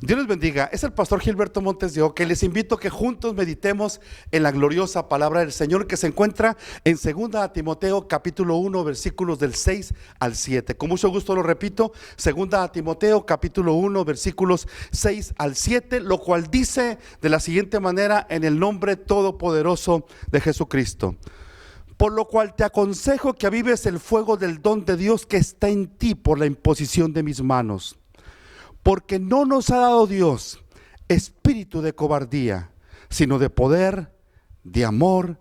Dios les bendiga. Es el pastor Gilberto Montes de Oca. Les invito a que juntos meditemos en la gloriosa palabra del Señor que se encuentra en 2 Timoteo capítulo 1 versículos del 6 al 7. Con mucho gusto lo repito, 2 Timoteo capítulo 1 versículos 6 al 7, lo cual dice de la siguiente manera: en el nombre todopoderoso de Jesucristo. Por lo cual te aconsejo que avives el fuego del don de Dios que está en ti por la imposición de mis manos. Porque no nos ha dado Dios espíritu de cobardía, sino de poder, de amor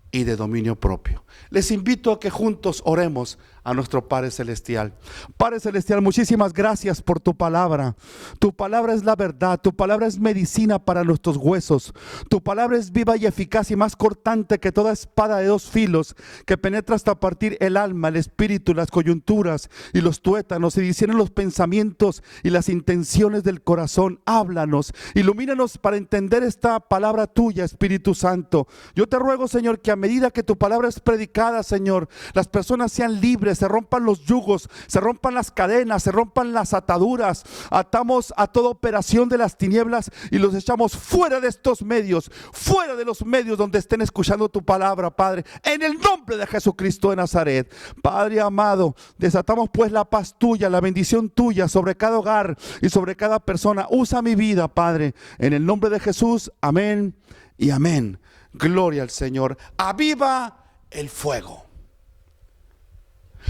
y de dominio propio. Les invito a que juntos oremos a nuestro Padre Celestial. Padre Celestial, muchísimas gracias por tu palabra. Tu palabra es la verdad, tu palabra es medicina para nuestros huesos. Tu palabra es viva y eficaz y más cortante que toda espada de dos filos, que penetra hasta partir el alma, el espíritu, las coyunturas y los tuétanos, y discierne los pensamientos y las intenciones del corazón. Háblanos, ilumínanos para entender esta palabra tuya, Espíritu Santo. Yo te ruego, Señor, que a medida que tu palabra es predicada, Señor, las personas sean libres, se rompan los yugos, se rompan las cadenas, se rompan las ataduras. Atamos a toda operación de las tinieblas y los echamos fuera de estos medios, fuera de los medios donde estén escuchando tu palabra, Padre, en el nombre de Jesucristo de Nazaret. Padre amado, desatamos pues la paz tuya, la bendición tuya sobre cada hogar y sobre cada persona. Usa mi vida, Padre, en el nombre de Jesús. Amén y amén. Gloria al Señor. Aviva el fuego.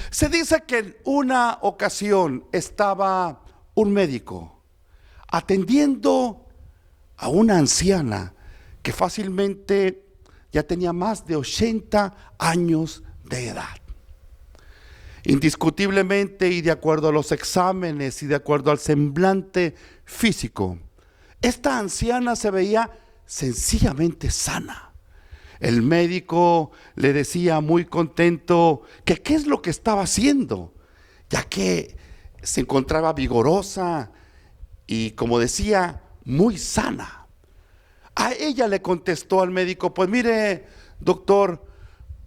Se dice que en una ocasión estaba un médico atendiendo a una anciana que fácilmente ya tenía más de 80 años de edad. Indiscutiblemente, y de acuerdo a los exámenes y de acuerdo al semblante físico, esta anciana se veía sencillamente sana. El médico le decía muy contento que qué es lo que estaba haciendo, ya que se encontraba vigorosa y, como decía, muy sana. A ella le contestó al médico: pues mire, doctor,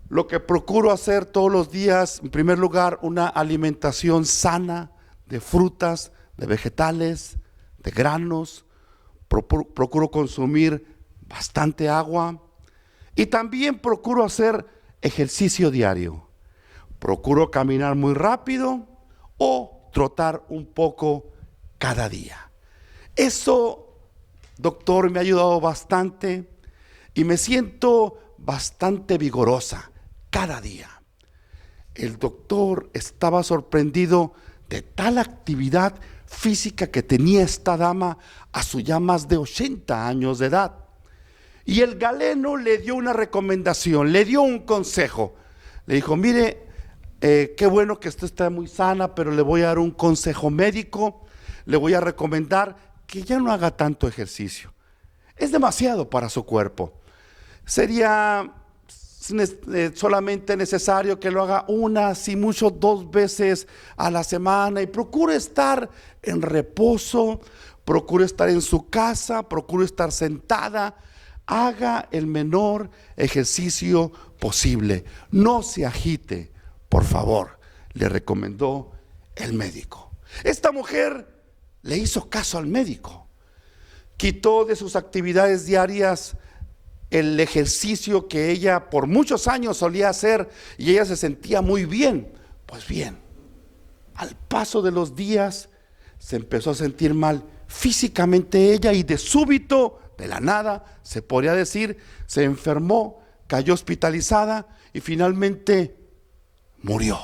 lo que procuro hacer todos los días, en primer lugar, una alimentación sana de frutas, de vegetales, de granos. Procuro consumir bastante agua. Y también procuro hacer ejercicio diario. Procuro caminar muy rápido o trotar un poco cada día. Eso, doctor, me ha ayudado bastante y me siento bastante vigorosa cada día. El doctor estaba sorprendido de tal actividad física que tenía esta dama a sus ya más de 80 años de edad. Y el galeno le dio una recomendación, le dio un consejo. Le dijo: mire, qué bueno que usted está muy sana, pero le voy a dar un consejo médico. Le voy a recomendar que ya no haga tanto ejercicio. Es demasiado para su cuerpo. Sería solamente necesario que lo haga una, si mucho 2 veces a la semana. Y procure estar en reposo, procure estar en su casa, procure estar sentada. Haga el menor ejercicio posible. No se agite, por favor, le recomendó el médico. Esta mujer le hizo caso al médico. Quitó de sus actividades diarias el ejercicio que ella por muchos años solía hacer y ella se sentía muy bien. Pues bien, al paso de los días se empezó a sentir mal físicamente ella y de súbito, de la nada, se podría decir, se enfermó, cayó hospitalizada y finalmente murió.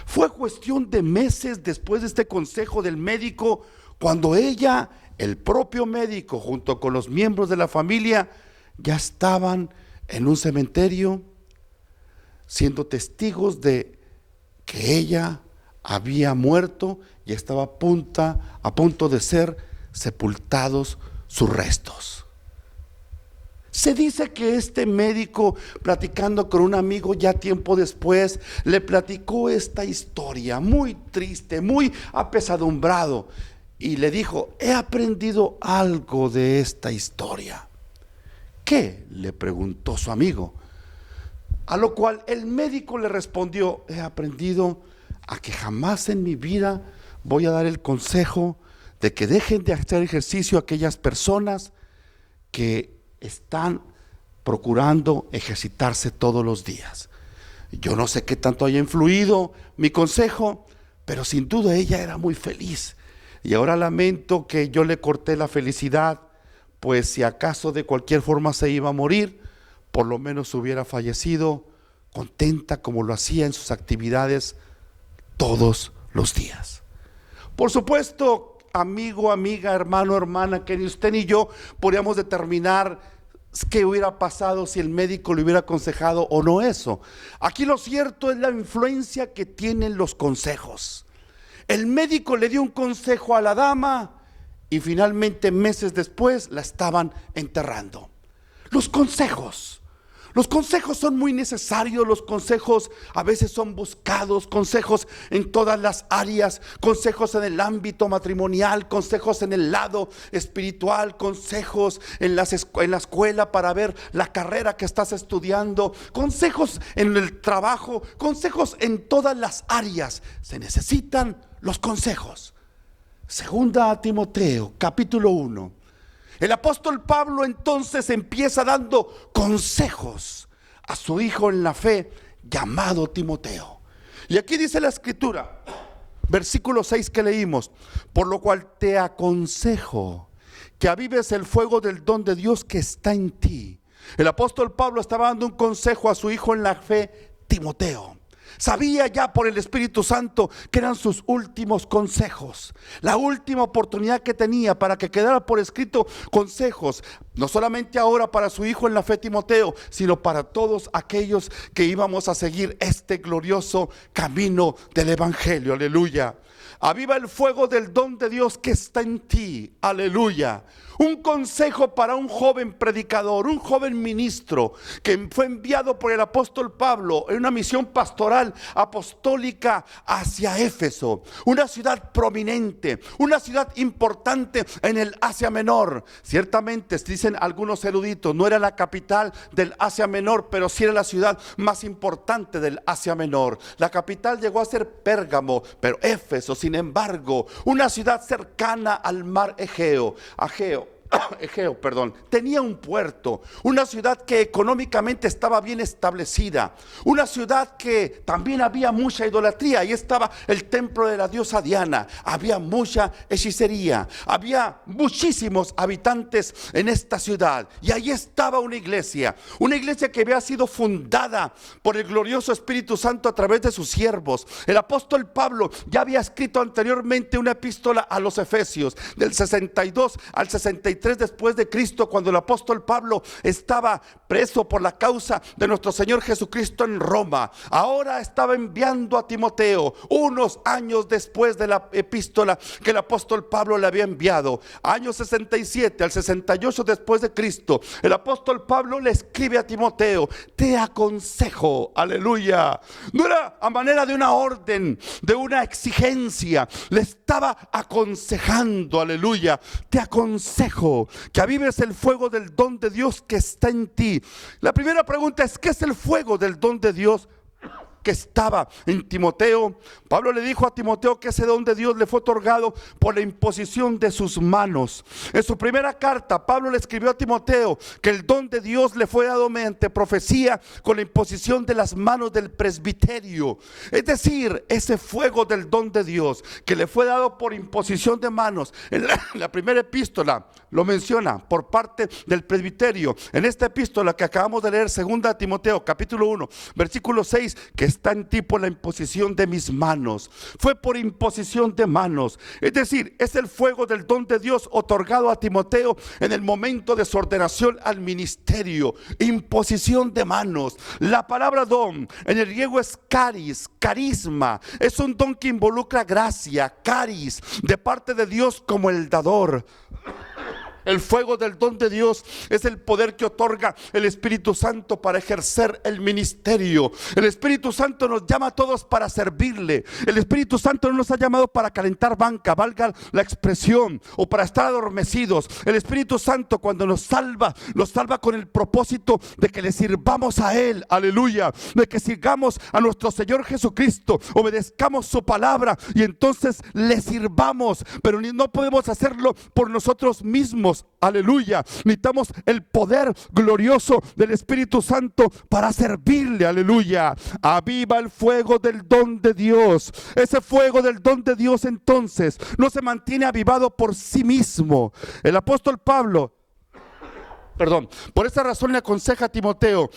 Fue cuestión de meses después de este consejo del médico cuando ella, el propio médico, junto con los miembros de la familia, ya estaban en un cementerio siendo testigos de que ella había muerto y estaba a punto de ser sepultados sus restos. Se dice que este médico, platicando con un amigo ya tiempo después, le platicó esta historia muy triste, muy apesadumbrado, y le dijo: he aprendido algo de esta historia. ¿Qué?, le preguntó su amigo. A lo cual el médico le respondió: he aprendido a que jamás en mi vida voy a dar el consejo de que dejen de hacer ejercicio aquellas personas que están procurando ejercitarse todos los días. Yo no sé qué tanto haya influido mi consejo, pero sin duda ella era muy feliz. Y ahora lamento que yo le corté la felicidad, pues si acaso de cualquier forma se iba a morir, por lo menos hubiera fallecido contenta como lo hacía en sus actividades todos los días. Por supuesto, amigo, amiga, hermano, hermana, que ni usted ni yo podríamos determinar qué hubiera pasado si el médico le hubiera aconsejado o no eso. Aquí lo cierto es la influencia que tienen los consejos. El médico le dio un consejo a la dama y finalmente meses después la estaban enterrando. Los consejos son muy necesarios, los consejos a veces son buscados, consejos en todas las áreas, consejos en el ámbito matrimonial, consejos en el lado espiritual, consejos en la escuela para ver la carrera que estás estudiando, consejos en el trabajo, consejos en todas las áreas. Se necesitan los consejos. Segunda a Timoteo, capítulo 1. El apóstol Pablo entonces empieza dando consejos a su hijo en la fe llamado Timoteo. Y aquí dice la escritura, versículo 6 que leímos: por lo cual te aconsejo que avives el fuego del don de Dios que está en ti. El apóstol Pablo estaba dando un consejo a su hijo en la fe, Timoteo. Sabía ya por el Espíritu Santo que eran sus últimos consejos, la última oportunidad que tenía para que quedara por escrito consejos, no solamente ahora para su hijo en la fe Timoteo, sino para todos aquellos que íbamos a seguir este glorioso camino del Evangelio. Aleluya. Aviva el fuego del don de Dios que está en ti. Aleluya. Un consejo para un joven predicador, un joven ministro que fue enviado por el apóstol Pablo en una misión pastoral apostólica hacia Éfeso, una ciudad prominente, una ciudad importante en el Asia Menor. Ciertamente, dicen algunos eruditos, no era la capital del Asia Menor, pero sí era la ciudad más importante del Asia Menor. La capital llegó a ser Pérgamo, pero Éfeso, sin embargo, una ciudad cercana al mar Egeo, tenía un puerto, una ciudad que económicamente estaba bien establecida, una ciudad que también había mucha idolatría. Ahí estaba el templo de la diosa Diana, había mucha hechicería, había muchísimos habitantes en esta ciudad, y ahí estaba una iglesia que había sido fundada por el glorioso Espíritu Santo a través de sus siervos. El apóstol Pablo ya había escrito anteriormente una epístola a los Efesios, del 62 al 63 después de Cristo, cuando el apóstol Pablo estaba preso por la causa de nuestro Señor Jesucristo en Roma. Ahora estaba enviando a Timoteo unos años después de la epístola que el apóstol Pablo le había enviado. Año 67 al 68 después de Cristo, el apóstol Pablo le escribe a Timoteo: te aconsejo, aleluya. No era a manera de una orden, de una exigencia, le estaba aconsejando, aleluya. Te aconsejo que avives el fuego del don de Dios que está en ti. La primera pregunta es: ¿qué es el fuego del don de Dios que estaba en Timoteo? Pablo le dijo a Timoteo que ese don de Dios le fue otorgado por la imposición de sus manos. En su primera carta, Pablo le escribió a Timoteo que el don de Dios le fue dado mediante profecía, con la imposición de las manos del presbiterio. Es decir, ese fuego del don de Dios que le fue dado por imposición de manos. En la primera epístola lo menciona por parte del presbiterio. En esta epístola que acabamos de leer, segunda Timoteo capítulo 1 versículo 6, que está en ti por la imposición de mis manos. Fue por imposición de manos. Es decir, es el fuego del don de Dios otorgado a Timoteo en el momento de su ordenación al ministerio. Imposición de manos. La palabra don en el griego es caris, carisma. Es un don que involucra gracia, caris, de parte de Dios como el dador. El fuego del don de Dios es el poder que otorga el Espíritu Santo para ejercer el ministerio. El Espíritu Santo nos llama a todos para servirle. El Espíritu Santo no nos ha llamado para calentar banca, valga la expresión, o para estar adormecidos. El Espíritu Santo, cuando nos salva con el propósito de que le sirvamos a Él, aleluya, de que sigamos a nuestro Señor Jesucristo, obedezcamos su palabra y entonces le sirvamos. Pero no podemos hacerlo por nosotros mismos. Aleluya, necesitamos el poder glorioso del Espíritu Santo para servirle. Aleluya, aviva el fuego del don de Dios. Ese fuego del don de Dios entonces no se mantiene avivado por sí mismo. El apóstol Pablo, por esa razón le aconseja a Timoteo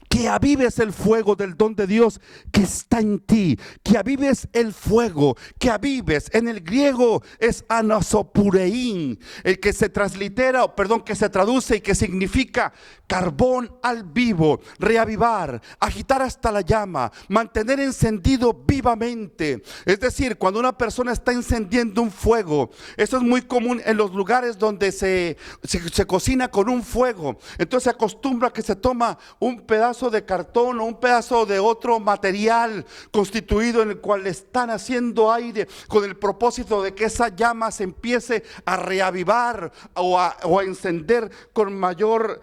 que avives el fuego del don de Dios que está en ti, que avives el fuego, que avives. En el griego es anasopureín, el que se que se traduce y que significa carbón al vivo, reavivar, agitar hasta la llama, mantener encendido vivamente. Es decir, cuando una persona está encendiendo un fuego, eso es muy común en los lugares donde se cocina con un fuego. Entonces se acostumbra que se toma un pedazo de cartón o un pedazo de otro material constituido en el cual le están haciendo aire con el propósito de que esa llama se empiece a reavivar o a encender con mayor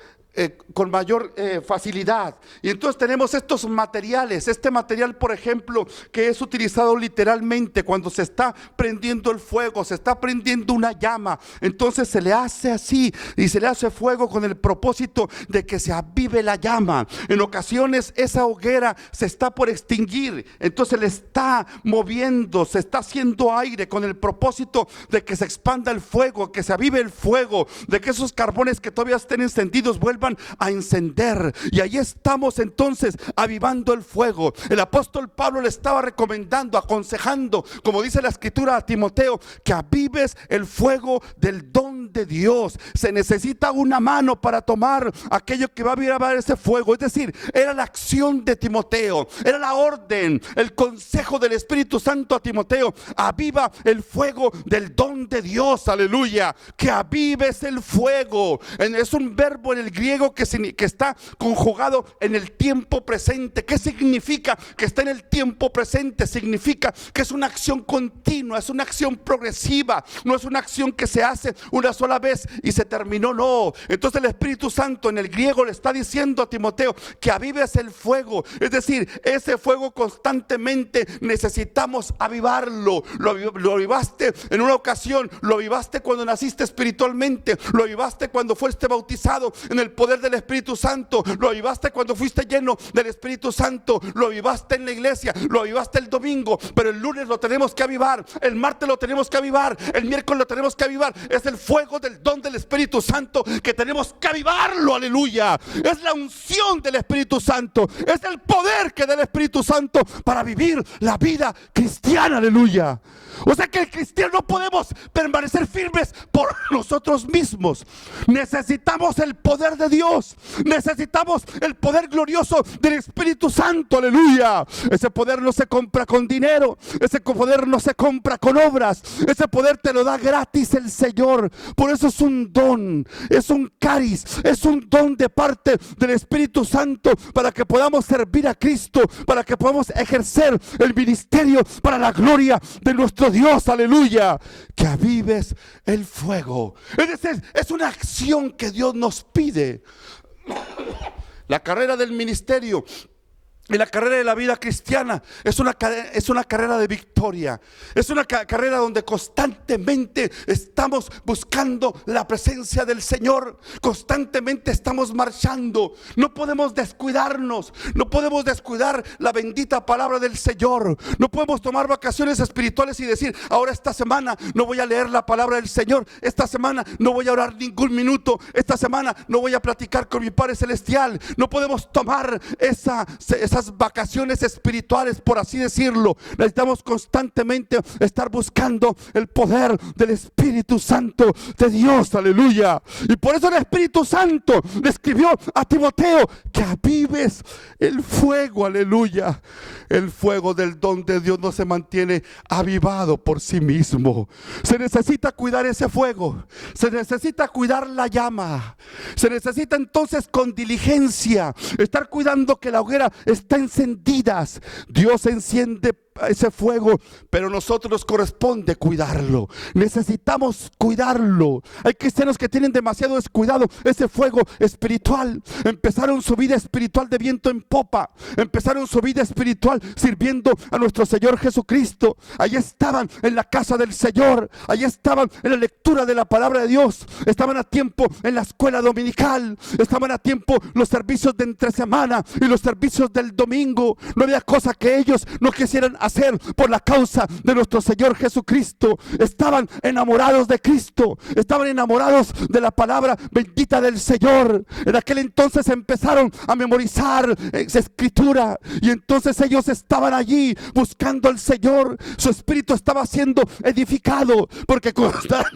facilidad. Y entonces tenemos estos materiales. Este material, por ejemplo, que es utilizado literalmente cuando se está prendiendo el fuego, se está prendiendo una llama, entonces se le hace así y se le hace fuego con el propósito de que se avive la llama. En ocasiones esa hoguera se está por extinguir, entonces le está moviendo, se está haciendo aire con el propósito de que se expanda el fuego, que se avive el fuego, de que esos carbones que todavía estén encendidos vuelvan a encender. Y ahí estamos entonces avivando el fuego. El apóstol Pablo le estaba recomendando, aconsejando, como dice la escritura a Timoteo, que avives el fuego del don de Dios. Se necesita una mano para tomar aquello que va a avivar ese fuego. Es decir, era la acción de Timoteo, era la orden, el consejo del Espíritu Santo a Timoteo: aviva el fuego del don de Dios. Aleluya, que avives el fuego. Es un verbo en el griego que está conjugado en el tiempo presente. ¿Qué significa que está en el tiempo presente? Significa que es una acción continua, es una acción progresiva, no es una acción que se hace una sola vez y se terminó, no. Entonces el Espíritu Santo en el griego le está diciendo a Timoteo que avives el fuego, es decir, ese fuego constantemente necesitamos avivarlo. Lo avivaste en una ocasión, lo avivaste cuando naciste espiritualmente, lo avivaste cuando fuiste bautizado en el poder del Espíritu Santo, lo avivaste cuando fuiste lleno del Espíritu Santo, lo avivaste en la iglesia, lo avivaste el domingo, pero el lunes lo tenemos que avivar, el martes lo tenemos que avivar, el miércoles lo tenemos que avivar. Es el fuego del don del Espíritu Santo que tenemos que avivarlo. Aleluya, es la unción del Espíritu Santo, es el poder que da el Espíritu Santo para vivir la vida cristiana. Aleluya. O sea que el cristiano no podemos permanecer firmes por nosotros mismos. Necesitamos el poder de Dios, necesitamos el poder glorioso del Espíritu Santo. Aleluya. Ese poder no se compra con dinero, ese poder no se compra con obras, ese poder te lo da gratis el Señor. Por eso es un don, es un cariz, es un don de parte del Espíritu Santo para que podamos servir a Cristo, para que podamos ejercer el ministerio para la gloria de nuestro Dios. Aleluya. Que avives el fuego. Es decir, es una acción que Dios nos pide. La carrera del ministerio y la carrera de la vida cristiana es una carrera de victoria. Es una carrera donde constantemente estamos buscando la presencia del Señor. Constantemente estamos marchando. No podemos descuidarnos. No podemos descuidar la bendita palabra del Señor. No podemos tomar vacaciones espirituales y decir: ahora esta semana no voy a leer la palabra del Señor. Esta semana no voy a orar ningún minuto. Esta semana no voy a platicar con mi Padre Celestial. No podemos tomar esas esas vacaciones espirituales, por así decirlo. Necesitamos constantemente estar buscando el poder del Espíritu Santo de Dios, aleluya. Y por eso el Espíritu Santo le escribió a Timoteo que avives el fuego, aleluya. El fuego del don de Dios no se mantiene avivado por sí mismo. Se necesita cuidar ese fuego, se necesita cuidar la llama, se necesita entonces con diligencia estar cuidando que la hoguera está encendida. Dios enciende ese fuego, pero a nosotros nos corresponde cuidarlo. Necesitamos cuidarlo. Hay cristianos que tienen demasiado descuidado ese fuego espiritual. Empezaron su vida espiritual de viento en popa, empezaron su vida espiritual sirviendo a nuestro Señor Jesucristo. Allí estaban en la casa del Señor, allí estaban en la lectura de la palabra de Dios, estaban a tiempo en la escuela dominical, estaban a tiempo los servicios de entre semana y los servicios del domingo. No había cosa que ellos no quisieran hacer por la causa de nuestro Señor Jesucristo. Estaban enamorados de Cristo, estaban enamorados de la palabra bendita del Señor. En aquel entonces empezaron a memorizar esa escritura, y entonces ellos estaban allí buscando al Señor. Su espíritu estaba siendo edificado porque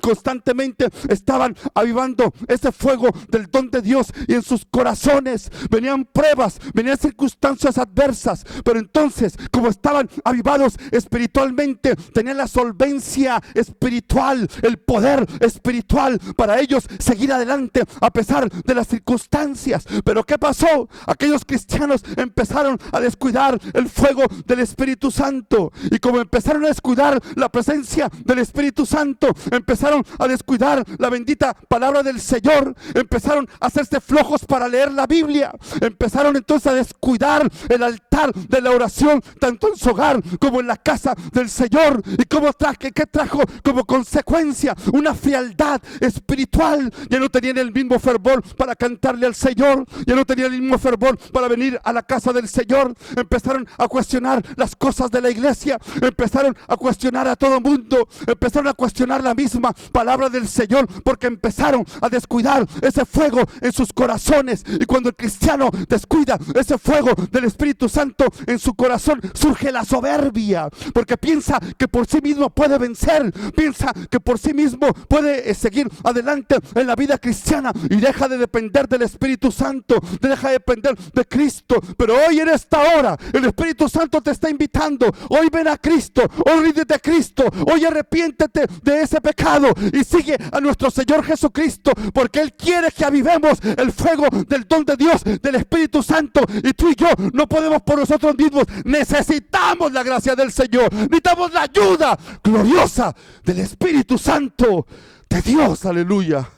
constantemente estaban avivando ese fuego del don de Dios, y en sus corazones venían pruebas, venían circunstancias adversas, pero entonces, como estaban avivados espiritualmente, tenían la solvencia espiritual, el poder espiritual para ellos seguir adelante a pesar de las circunstancias. Pero ¿qué pasó? Aquellos cristianos empezaron a descuidar el fuego del Espíritu Santo, y como empezaron a descuidar la presencia del Espíritu Santo, empezaron a descuidar la bendita palabra del Señor, empezaron a hacerse flojos para leer la Biblia, empezaron entonces a descuidar el altar de la oración, tanto en su hogar como en la casa del Señor. ¿Y qué trajo como consecuencia? Una frialdad espiritual. Ya no tenían el mismo fervor para cantarle al Señor, ya no tenían el mismo fervor para venir a la casa del Señor. Empezaron a cuestionar las cosas de la iglesia, empezaron a cuestionar a todo mundo, empezaron a cuestionar la misma palabra del Señor, porque empezaron a descuidar ese fuego en sus corazones. Y cuando el cristiano descuida ese fuego del Espíritu Santo en su corazón, surge la soberbia, porque piensa que por sí mismo puede vencer, piensa que por sí mismo puede seguir adelante en la vida cristiana, y deja de depender del Espíritu Santo, deja de depender de Cristo. Pero hoy, en esta hora, el Espíritu Santo te está invitando. Hoy ven a Cristo, hoy ríndete a Cristo, hoy arrepiéntete de ese pecado y sigue a nuestro Señor Jesucristo, porque Él quiere que avivemos el fuego del don de Dios, del Espíritu Santo. Y tú y yo no podemos por nosotros mismos, necesitamos la gracia del Señor, necesitamos la ayuda gloriosa del Espíritu Santo de Dios, aleluya.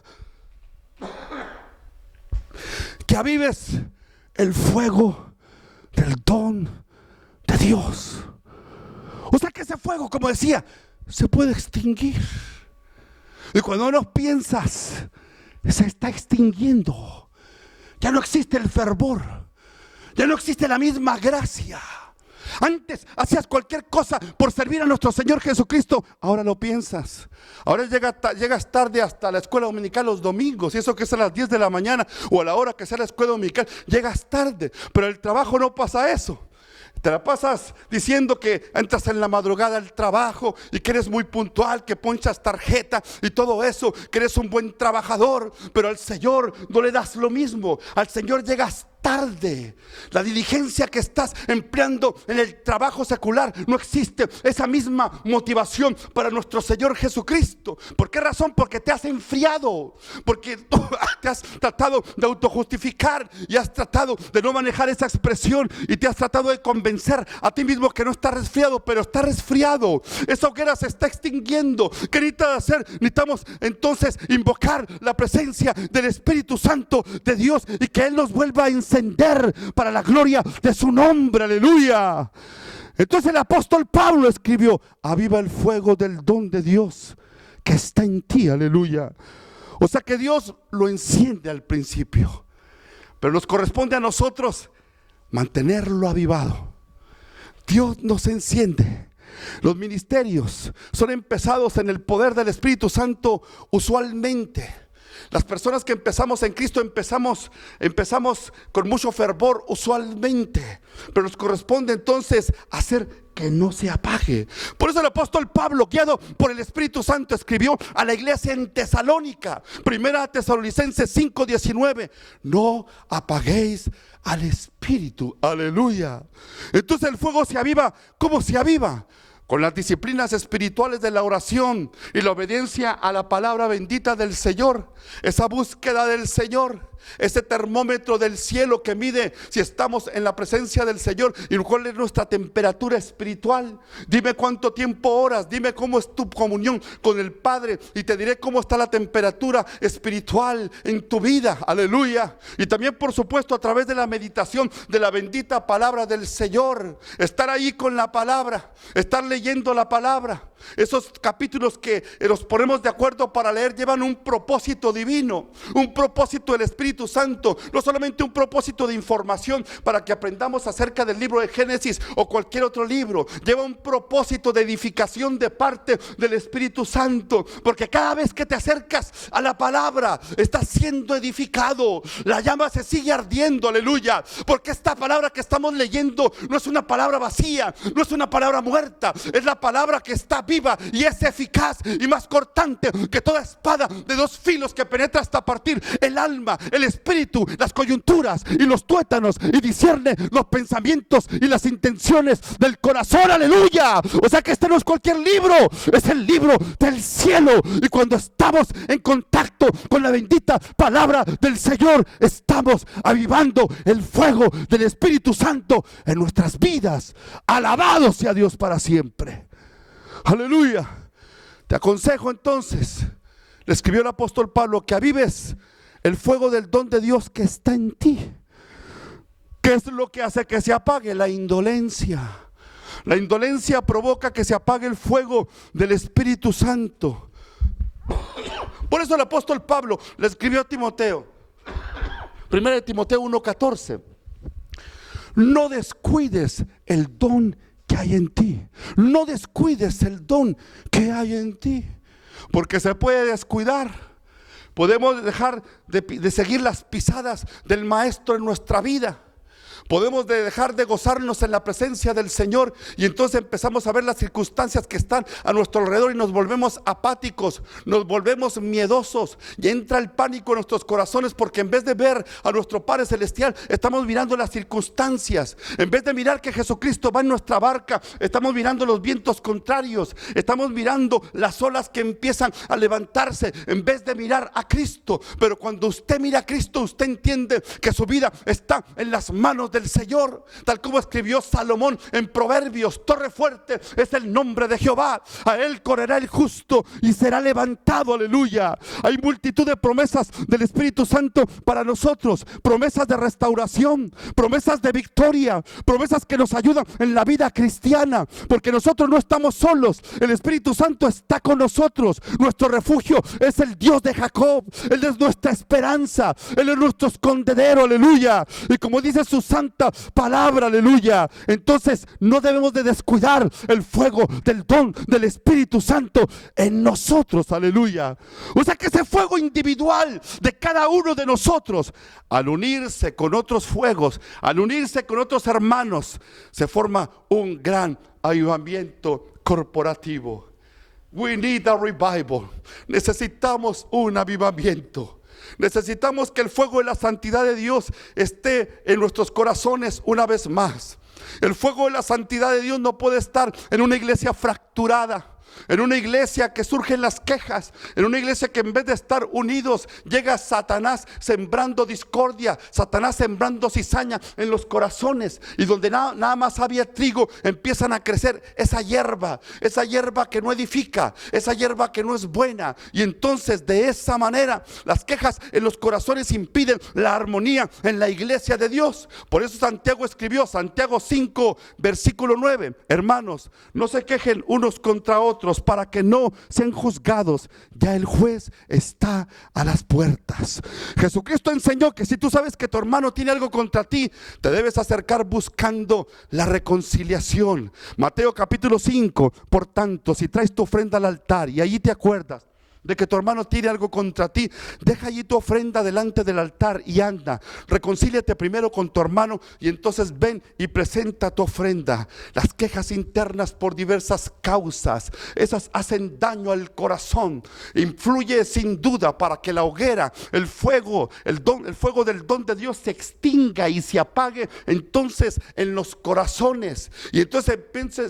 Que avives el fuego del don de Dios. O sea que ese fuego, como decía, se puede extinguir. Y cuando no piensas, se está extinguiendo. Ya no existe el fervor, ya no existe la misma gracia. Antes hacías cualquier cosa por servir a nuestro Señor Jesucristo. Ahora lo piensas. Ahora llegas tarde hasta la escuela dominical los domingos, y eso que es a las 10 de la mañana o a la hora que sea la escuela dominical, llegas tarde. Pero el trabajo no pasa eso. Te la pasas diciendo que entras en la madrugada al trabajo y que eres muy puntual, que ponchas tarjeta y todo eso, que eres un buen trabajador. Pero al Señor no le das lo mismo. Al Señor llegas tarde. La diligencia que estás empleando en el trabajo secular, no existe esa misma motivación para nuestro Señor Jesucristo. ¿Por qué razón? Porque te has enfriado, porque te has tratado de autojustificar y has tratado de no manejar esa expresión, y te has tratado de convencer a ti mismo que no estás resfriado, pero está resfriado. Esa hoguera se está extinguiendo. ¿Qué necesitas hacer? Necesitamos entonces invocar la presencia del Espíritu Santo de Dios, y que Él nos vuelva a encender para la gloria de su nombre, aleluya. Entonces el apóstol Pablo escribió: aviva el fuego del don de Dios que está en ti, aleluya. O sea que Dios lo enciende al principio, pero nos corresponde a nosotros mantenerlo avivado. Dios nos enciende. Los ministerios son empezados en el poder del Espíritu Santo usualmente. Las personas que empezamos en Cristo empezamos con mucho fervor usualmente, pero nos corresponde entonces hacer que no se apague. Por eso el apóstol Pablo, guiado por el Espíritu Santo, escribió a la iglesia en Tesalónica, 1 Tesalonicenses 5:19: no apaguéis al Espíritu. Aleluya. Entonces el fuego se aviva. ¿Cómo se aviva? Con las disciplinas espirituales de la oración y la obediencia a la palabra bendita del Señor. Esa búsqueda del Señor, ese termómetro del cielo que mide si estamos en la presencia del Señor y cuál es nuestra temperatura espiritual. Dime cuánto tiempo oras, dime cómo es tu comunión con el Padre y te diré cómo está la temperatura espiritual en tu vida. Aleluya. Y también, por supuesto, a través de la meditación de la bendita palabra del Señor, estar ahí con la palabra, estar leyendo la palabra. Esos capítulos que nos ponemos de acuerdo para leer llevan un propósito divino, un propósito del Espíritu Santo, no solamente un propósito de información para que aprendamos acerca del libro de Génesis o cualquier otro libro. Lleva un propósito de edificación de parte del Espíritu Santo, porque cada vez que te acercas a la palabra estás siendo edificado, la llama se sigue ardiendo. Aleluya. Porque esta palabra que estamos leyendo no es una palabra vacía, no es una palabra muerta, es la palabra que está viva y es eficaz y más cortante que toda espada de dos filos, que penetra hasta partir el alma, el espíritu, las coyunturas y los tuétanos, y discierne los pensamientos y las intenciones del corazón. Aleluya. O sea que este no es cualquier libro, es el libro del cielo. Y cuando estamos en contacto con la bendita palabra del Señor, estamos avivando el fuego del Espíritu Santo en nuestras vidas. Alabado sea Dios para siempre. Aleluya. Te aconsejo entonces, le escribió el apóstol Pablo, que avives el fuego del don de Dios que está en ti. ¿Qué es lo que hace que se apague? La indolencia. La indolencia provoca que se apague el fuego del Espíritu Santo. Por eso el apóstol Pablo le escribió a Timoteo, 1 Timoteo 1:14: no descuides el don que hay en ti. No descuides el don que hay en ti, porque se puede descuidar. Podemos dejar de seguir las pisadas del Maestro en nuestra vida. Podemos dejar de gozarnos en la presencia del Señor, y entonces empezamos a ver las circunstancias que están a nuestro alrededor y nos volvemos apáticos, nos volvemos miedosos, y entra el pánico en nuestros corazones, porque en vez de ver a nuestro Padre Celestial, estamos mirando las circunstancias. En vez de mirar que Jesucristo va en nuestra barca, estamos mirando los vientos contrarios, estamos mirando las olas que empiezan a levantarse, en vez de mirar a Cristo. Pero cuando usted mira a Cristo, usted entiende que su vida está en las manos del Señor, tal como escribió Salomón en Proverbios: torre fuerte es el nombre de Jehová, a él correrá el justo y será levantado. Aleluya. Hay multitud de promesas del Espíritu Santo para nosotros, promesas de restauración, promesas de victoria, promesas que nos ayudan en la vida cristiana, porque nosotros no estamos solos, el Espíritu Santo está con nosotros. Nuestro refugio es el Dios de Jacob, Él es nuestra esperanza, Él es nuestro escondedero. Aleluya. Y como dice su santa palabra, aleluya, entonces no debemos de descuidar el fuego del don del Espíritu Santo en nosotros. Aleluya. O sea que ese fuego individual de cada uno de nosotros, al unirse con otros fuegos, al unirse con otros hermanos, se forma un gran avivamiento corporativo. We need a revival. Necesitamos un avivamiento. Necesitamos que el fuego de la santidad de Dios esté en nuestros corazones una vez más. El fuego de la santidad de Dios no puede estar en una iglesia fracturada, en una iglesia que surgen las quejas, en una iglesia que en vez de estar unidos llega Satanás sembrando discordia, Satanás sembrando cizaña en los corazones, y donde nada más había trigo empiezan a crecer esa hierba que no edifica, esa hierba que no es buena, y entonces de esa manera las quejas en los corazones impiden la armonía en la iglesia de Dios. Por eso Santiago escribió, Santiago 5 versículo 9: hermanos, no se quejen unos contra otros para que no sean juzgados, ya el juez está a las puertas. Jesucristo enseñó que si tú sabes que tu hermano tiene algo contra ti, te debes acercar buscando la reconciliación. Mateo capítulo 5: por tanto, si traes tu ofrenda al altar y allí te acuerdas de que tu hermano tiene algo contra ti, deja allí tu ofrenda delante del altar y anda, reconcíliate primero con tu hermano y entonces ven y presenta tu ofrenda. Las quejas internas por diversas causas, esas hacen daño al corazón, influye sin duda para que la hoguera, el fuego del don de Dios se extinga y se apague entonces en los corazones, y entonces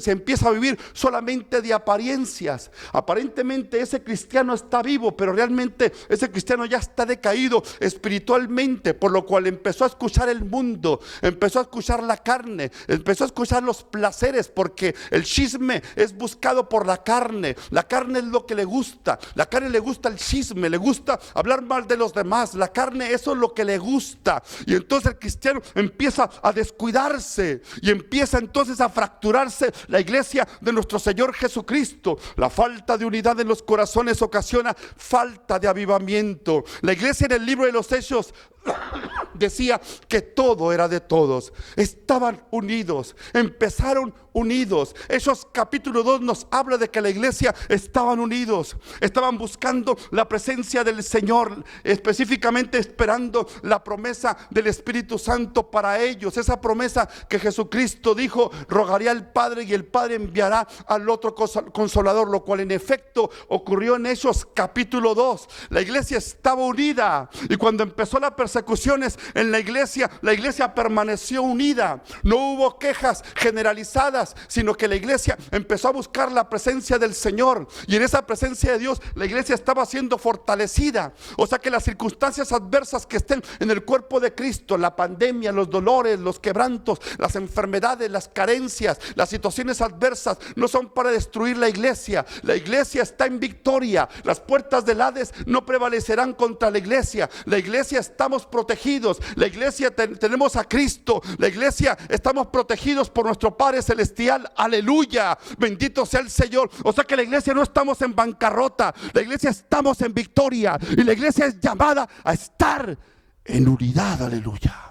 se empieza a vivir solamente de apariencias. Aparentemente ese cristiano está vivo, pero realmente ese cristiano ya está decaído espiritualmente, por lo cual empezó a escuchar el mundo, empezó a escuchar la carne, empezó a escuchar los placeres, porque el chisme es buscado por la carne. La carne es lo que le gusta, la carne le gusta el chisme, le gusta hablar mal de los demás, la carne, eso es lo que le gusta. Y entonces el cristiano empieza a descuidarse y empieza entonces a fracturarse la iglesia de nuestro Señor Jesucristo. La falta de unidad en los corazones ocasiona falta de avivamiento. La iglesia en el libro de los Hechos decía que todo era de todos, estaban unidos, empezaron unidos. Hechos capítulo 2 nos habla de que la iglesia estaban unidos, estaban buscando la presencia del Señor, específicamente esperando la promesa del Espíritu Santo para ellos, esa promesa que Jesucristo dijo: rogaré al Padre y el Padre enviará al otro consolador, lo cual en efecto ocurrió en Hechos capítulo 2. La iglesia estaba unida, y cuando empezó la persecuciones en la iglesia permaneció unida. No hubo quejas generalizadas, sino que la iglesia empezó a buscar la presencia del Señor, y en esa presencia de Dios la iglesia estaba siendo fortalecida. O sea que las circunstancias adversas que estén en el cuerpo de Cristo, la pandemia, los dolores, los quebrantos, las enfermedades, las carencias, las situaciones adversas, no son para destruir la iglesia. La iglesia está en victoria. Las puertas del Hades no prevalecerán contra la iglesia. La iglesia, estamos protegidos. La iglesia tenemos a Cristo. La iglesia, estamos protegidos por nuestro Padre Celestial. Aleluya, bendito sea el Señor. O sea que la iglesia no estamos en bancarrota. La iglesia estamos en victoria, y la iglesia es llamada a estar en unidad. Aleluya.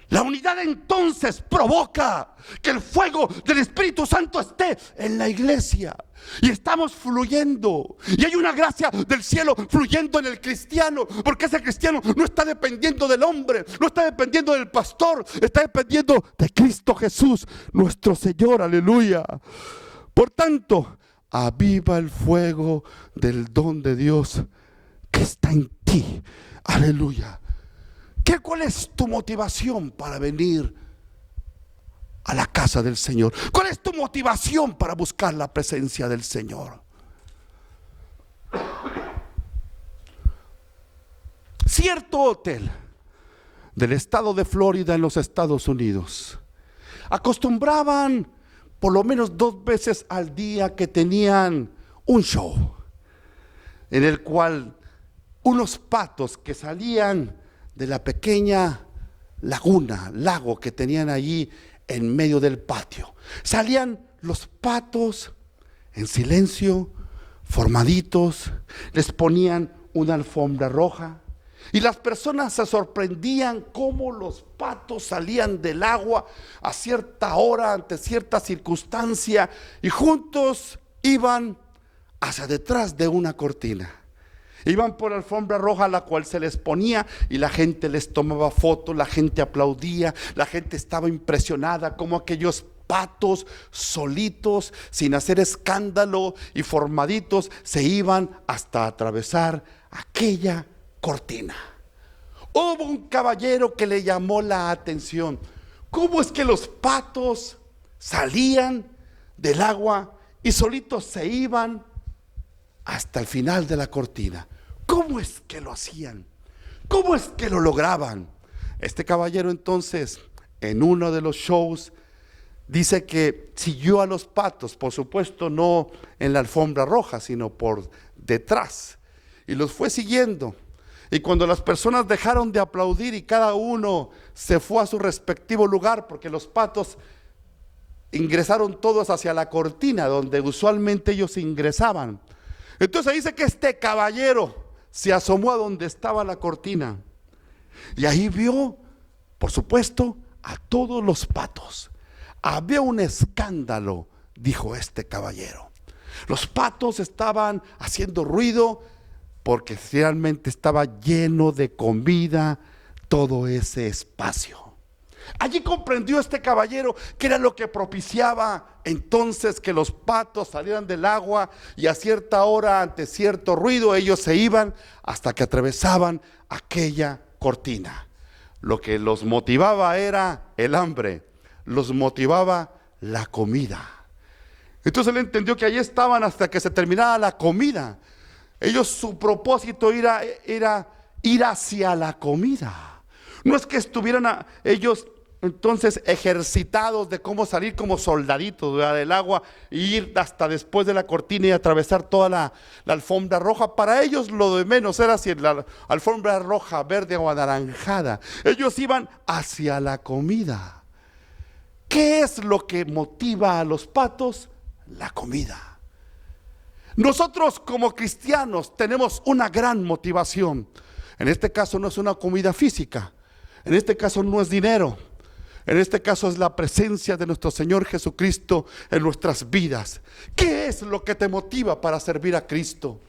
La unidad entonces provoca que el fuego del Espíritu Santo esté en la iglesia, y estamos fluyendo, y hay una gracia del cielo fluyendo en el cristiano, porque ese cristiano no está dependiendo del hombre, no está dependiendo del pastor, está dependiendo de Cristo Jesús, nuestro Señor. Aleluya. Por tanto, aviva el fuego del don de Dios que está en ti. Aleluya. ¿Cuál es tu motivación para venir a la casa del Señor? ¿Cuál es tu motivación para buscar la presencia del Señor? Cierto hotel del estado de Florida en los Estados Unidos acostumbraban por lo menos 2 veces al día que tenían un show en el cual unos patos que salían de la pequeña lago que tenían allí en medio del patio, salían los patos en silencio, formaditos, les ponían una alfombra roja, y las personas se sorprendían cómo los patos salían del agua a cierta hora, ante cierta circunstancia, y juntos iban hacia detrás de una cortina. Iban por la alfombra roja, la cual se les ponía, y la gente les tomaba fotos, la gente aplaudía, la gente estaba impresionada como aquellos patos solitos, sin hacer escándalo y formaditos, se iban hasta atravesar aquella cortina. Hubo un caballero que le llamó la atención. ¿Cómo es que los patos salían del agua y solitos se iban hasta el final de la cortina? ¿Cómo es que lo hacían? ¿Cómo es que lo lograban? Este caballero entonces, en uno de los shows, dice que siguió a los patos, por supuesto no en la alfombra roja, sino por detrás, y los fue siguiendo. Y cuando las personas dejaron de aplaudir y cada uno se fue a su respectivo lugar, porque los patos ingresaron todos hacia la cortina donde usualmente ellos ingresaban, entonces dice que este caballero se asomó a donde estaba la cortina, y ahí vio, por supuesto, a todos los patos. Había un escándalo, dijo este caballero. Los patos estaban haciendo ruido porque realmente estaba lleno de comida todo ese espacio. Allí comprendió este caballero que era lo que propiciaba entonces que los patos salieran del agua, y a cierta hora, ante cierto ruido, ellos se iban hasta que atravesaban aquella cortina. Lo que los motivaba era el hambre, los motivaba la comida. Entonces él entendió que allí estaban hasta que se terminara la comida. Ellos, su propósito era ir hacia la comida. No es que estuvieran ellos entonces ejercitados de cómo salir como soldaditos, ¿verdad?, del agua e ir hasta después de la cortina y atravesar toda la alfombra roja. Para ellos lo de menos era si la alfombra roja, verde o anaranjada. Ellos iban hacia la comida. ¿Qué es lo que motiva a los patos? La comida. Nosotros como cristianos tenemos una gran motivación. En este caso no es una comida física, en este caso no es dinero, en este caso es la presencia de nuestro Señor Jesucristo en nuestras vidas. ¿Qué es lo que te motiva para servir a Cristo?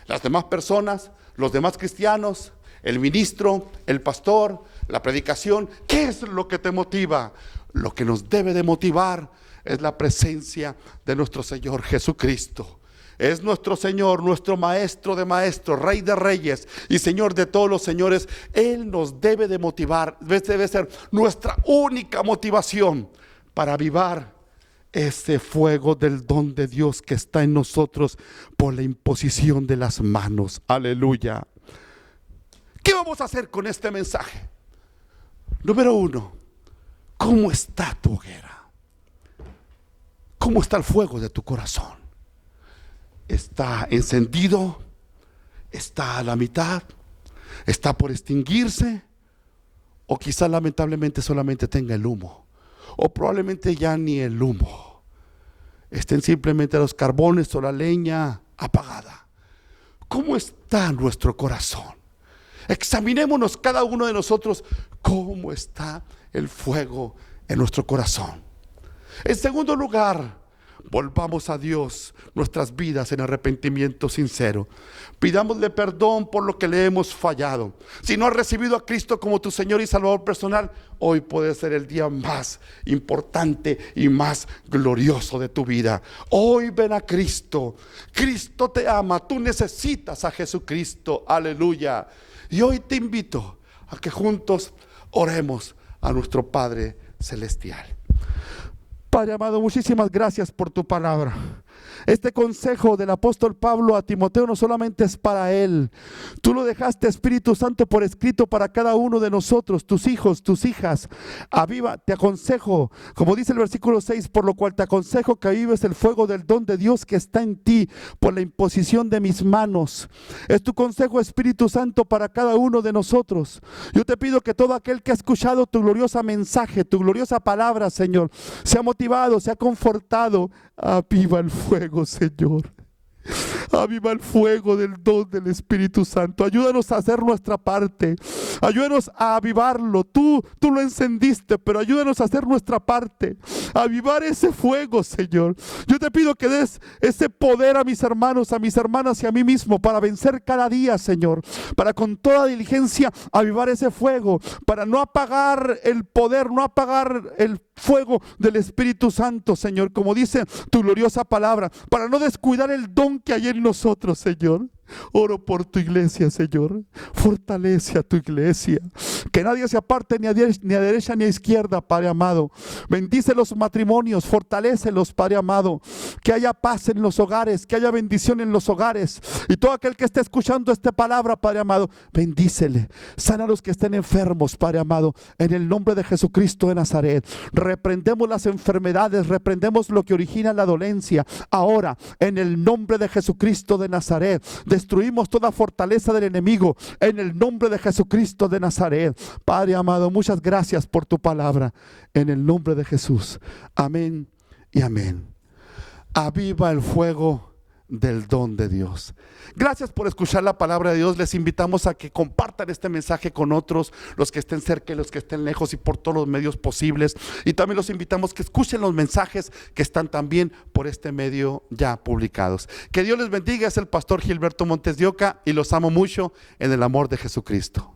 Las demás personas, los demás cristianos, el ministro, el pastor, la predicación. ¿Qué es lo que te motiva? Lo que nos debe de motivar es la presencia de nuestro Señor Jesucristo. Es nuestro Señor, nuestro Maestro de maestros, Rey de reyes y Señor de todos los señores. Él nos debe de motivar, debe ser nuestra única motivación para avivar ese fuego del don de Dios que está en nosotros por la imposición de las manos. Aleluya. ¿Qué vamos a hacer con este mensaje? Número 1, ¿cómo está tu hoguera? ¿Cómo está el fuego de tu corazón? ¿Está encendido? ¿Está a la mitad? ¿Está por extinguirse? O quizá lamentablemente solamente tenga el humo. O probablemente ya ni el humo. Estén simplemente los carbones o la leña apagada. ¿Cómo está nuestro corazón? Examinémonos cada uno de nosotros cómo está el fuego en nuestro corazón. En segundo lugar, volvamos a Dios nuestras vidas en arrepentimiento sincero. Pidámosle perdón por lo que le hemos fallado. Si no has recibido a Cristo como tu Señor y Salvador personal, hoy puede ser el día más importante y más glorioso de tu vida. Hoy ven a Cristo. Cristo te ama. Tú necesitas a Jesucristo. Aleluya. Y hoy te invito a que juntos oremos a nuestro Padre Celestial. Padre amado, muchísimas gracias por tu palabra. Este consejo del apóstol Pablo a Timoteo no solamente es para él. Tú lo dejaste, Espíritu Santo, por escrito para cada uno de nosotros, tus hijos, tus hijas. Aviva, te aconsejo, como dice el versículo 6, por lo cual te aconsejo que avives el fuego del don de Dios que está en ti por la imposición de mis manos. Es tu consejo, Espíritu Santo, para cada uno de nosotros. Yo te pido que todo aquel que ha escuchado tu gloriosa mensaje, tu gloriosa palabra, Señor, sea motivado, sea confortado. Aviva el fuego, Señor. Aviva el fuego del don del Espíritu Santo. Ayúdanos a hacer nuestra parte. Ayúdanos a avivarlo. Tú lo encendiste, pero ayúdanos a hacer nuestra parte. A avivar ese fuego, Señor. Yo te pido que des ese poder a mis hermanos, a mis hermanas y a mí mismo para vencer cada día, Señor. Para con toda diligencia avivar ese fuego. Para no apagar el poder, no apagar el fuego del Espíritu Santo, Señor, como dice tu gloriosa palabra, para no descuidar el don que hay en nosotros, Señor. Oro por tu iglesia, Señor. Fortalece a tu iglesia. Que nadie se aparte ni a derecha ni a izquierda, Padre amado. Bendice los matrimonios, fortalécelos, Padre amado. Que haya paz en los hogares, que haya bendición en los hogares. Y todo aquel que esté escuchando esta palabra, Padre amado, bendícele. Sana a los que estén enfermos, Padre amado. En el nombre de Jesucristo de Nazaret. Reprendemos las enfermedades, reprendemos lo que origina la dolencia. Ahora, en el nombre de Jesucristo de Nazaret, destruimos toda fortaleza del enemigo en el nombre de Jesucristo de Nazaret. Padre amado, muchas gracias por tu palabra en el nombre de Jesús. Amén y amén. Aviva el fuego del don de Dios. Gracias por escuchar la palabra de Dios. Les invitamos a que compartan este mensaje con otros, los que estén cerca y los que estén lejos, y por todos los medios posibles. Y también los invitamos que escuchen los mensajes que están también por este medio ya publicados. Que Dios les bendiga. Es el pastor Gilberto Montes de Oca y los amo mucho en el amor de Jesucristo.